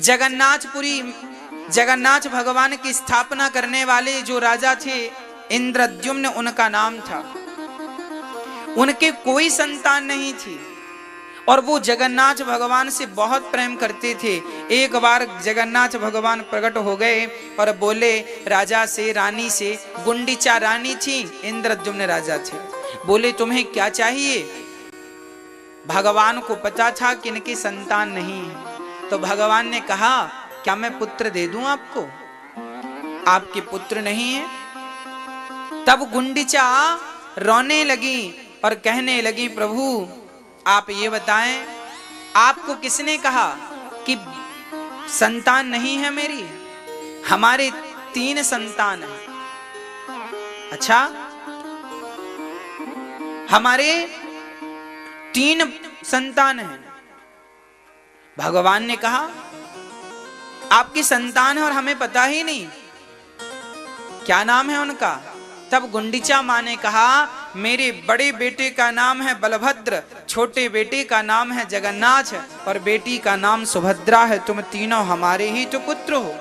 जगन्नाथपुरी, जगन्नाथ भगवान की स्थापना करने वाले जो राजा थे इंद्रद्युम्न उनका नाम था। उनके कोई संतान नहीं थी और वो जगन्नाथ भगवान से बहुत प्रेम करते थे। एक बार जगन्नाथ भगवान प्रकट हो गए और बोले राजा से, रानी से, गुंडीचा रानी थी, इंद्रद्युम्न राजा थे। बोले तुम्हें क्या चाहिए? भगवान को पता था कि इनकी संतान नहीं है, तो भगवान ने कहा क्या मैं पुत्र दे दूं आपको? आपके पुत्र नहीं है? तब गुंडीचा रोने लगी और कहने लगी प्रभु आप ये बताएं, आपको किसने कहा कि संतान नहीं है मेरी? हमारे 3 संतान हैं। अच्छा, हमारे 3 संतान हैं। भगवान ने कहा आपकी संतान है और हमें पता ही नहीं, क्या नाम है उनका? तब गुंडीचा मां ने कहा मेरे बड़े बेटे का नाम है बलभद्र, छोटे बेटे का नाम है जगन्नाथ और बेटी का नाम सुभद्रा है। तुम तीनों हमारे ही तो पुत्र हो।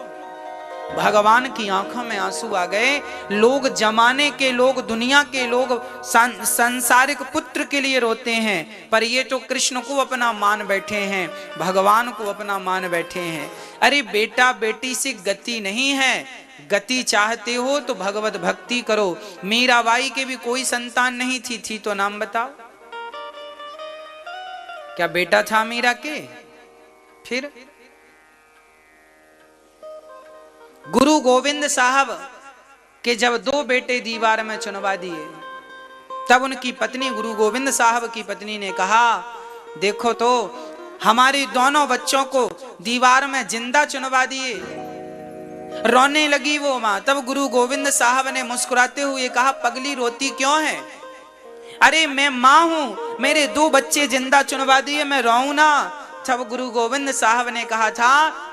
भगवान की आंखों में आंसू आ गए। लोग, जमाने के लोग, दुनिया के लोग सांसारिक पुत्र के लिए रोते हैं, पर ये तो कृष्ण को अपना मान बैठे हैं, भगवान को अपना मान बैठे हैं। अरे बेटा बेटी से गति नहीं है, गति चाहते हो तो भगवत भक्ति करो। मीराबाई के भी कोई संतान नहीं थी तो नाम बताओ, क्या बेटा था मीरा के? फिर गुरु गोविंद साहब के जब 2 बेटे दीवार में चुनवा दिए, तब उनकी पत्नी, गुरु गोविंद साहब की पत्नी ने कहा देखो तो हमारे दोनों बच्चों को दीवार में जिंदा चुनवा दिए। रोने लगी वो मां। तब गुरु गोविंद साहब ने मुस्कुराते हुए कहा पगली रोती क्यों है? अरे मैं मां हूं, मेरे 2 बच्चे जिंदा चुनवा दिए, मैं रोऊं ना? तब गुरु गोविंद साहब ने कहा था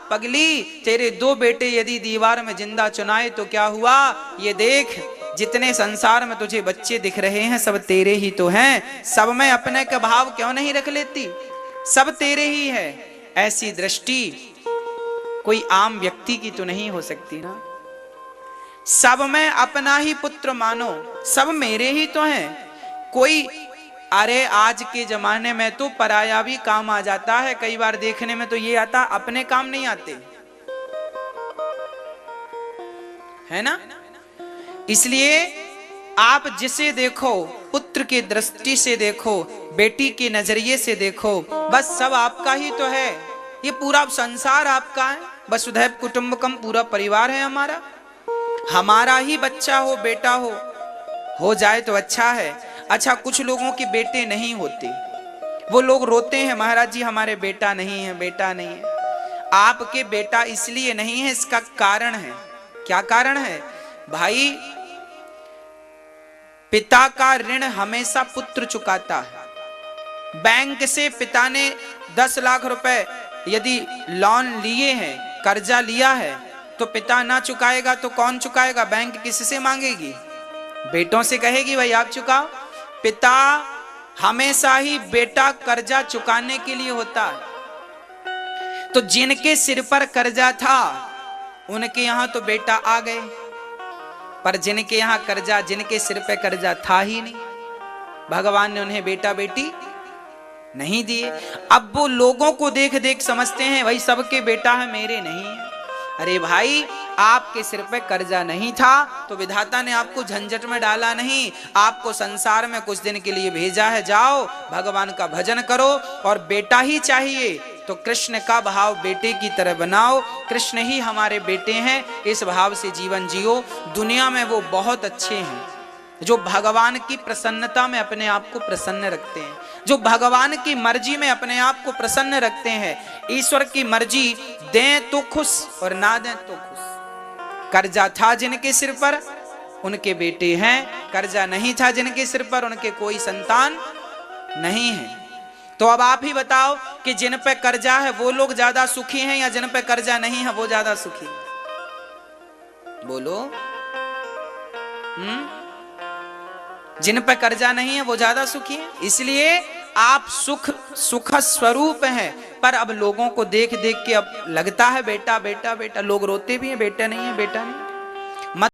पगली तेरे 2 बेटे यदि दीवार में जिंदा चुनाए तो क्या हुआ? ये देख जितने संसार में तुझे बच्चे दिख रहे हैं सब तेरे ही तो हैं, सब में अपने का भाव क्यों नहीं रख लेती? सब तेरे ही है। ऐसी दृष्टि कोई आम व्यक्ति की तो नहीं हो सकती ना। सब में अपना ही पुत्र मानो, सब मेरे ही तो हैं। कोई, अरे आज के जमाने में तो पराया भी काम आ जाता है। कई बार देखने में तो ये आता, अपने काम नहीं आते, है ना? इसलिए आप जिसे देखो, पुत्र की दृष्टि से देखो, बेटी के नजरिए से देखो, बस सब आपका ही तो है। ये पूरा संसार आपका है। वसुधैव कुटुंबकम, पूरा परिवार है हमारा। हमारा ही बच्चा हो, बेटा हो जाए तो अच्छा है। अच्छा, कुछ लोगों के बेटे नहीं होते, वो लोग रोते हैं महाराज जी हमारे बेटा नहीं है, बेटा नहीं है। आपके बेटा इसलिए नहीं है, इसका कारण है। क्या कारण है भाई? पिता का ऋण हमेशा पुत्र चुकाता है। बैंक से पिता ने 10 लाख रुपए यदि लोन लिए हैं, कर्जा लिया है, तो पिता ना चुकाएगा तो कौन चुकाएगा? बैंक किससे मांगेगी? बेटों से कहेगी भाई आप चुकाओ। पिता हमेशा ही बेटा कर्जा चुकाने के लिए होता है। तो जिनके सिर पर कर्जा था उनके यहां तो बेटा आ गए, पर जिनके यहां कर्जा, जिनके सिर पे कर्जा था ही नहीं, भगवान ने उन्हें बेटा बेटी नहीं दिए। अब वो लोगों को देख देख समझते हैं भाई सबके बेटा है, मेरे नहीं है। अरे भाई, आपके सिर पे कर्जा नहीं था तो विधाता ने आपको झंझट में डाला नहीं, आपको संसार में कुछ दिन के लिए भेजा है। जाओ भगवान का भजन करो, और बेटा ही चाहिए तो कृष्ण का भाव बेटे की तरह बनाओ। कृष्ण ही हमारे बेटे हैं, इस भाव से जीवन जियो। दुनिया में वो बहुत अच्छे हैं जो भगवान की प्रसन्नता में अपने आप को प्रसन्न रखते हैं, जो भगवान की मर्जी में अपने आप को प्रसन्न रखते हैं। ईश्वर की मर्जी दें तो खुश और ना दें तो खुश। कर्जा था जिनके सिर पर उनके बेटे हैं, कर्जा नहीं था जिनके सिर पर उनके कोई संतान नहीं है। तो अब आप ही बताओ कि जिन पे कर्जा है वो लोग ज्यादा सुखी हैं या जिन पे कर्जा नहीं है वो ज्यादा सुखी? बोलो। जिन पे कर्जा नहीं है वो ज्यादा सुखी है। इसलिए आप सुख स्वरूप हैं, पर अब लोगों को देख देख के अब लगता है बेटा बेटा बेटा, लोग रोते भी हैं बेटा नहीं है बेटा नहीं।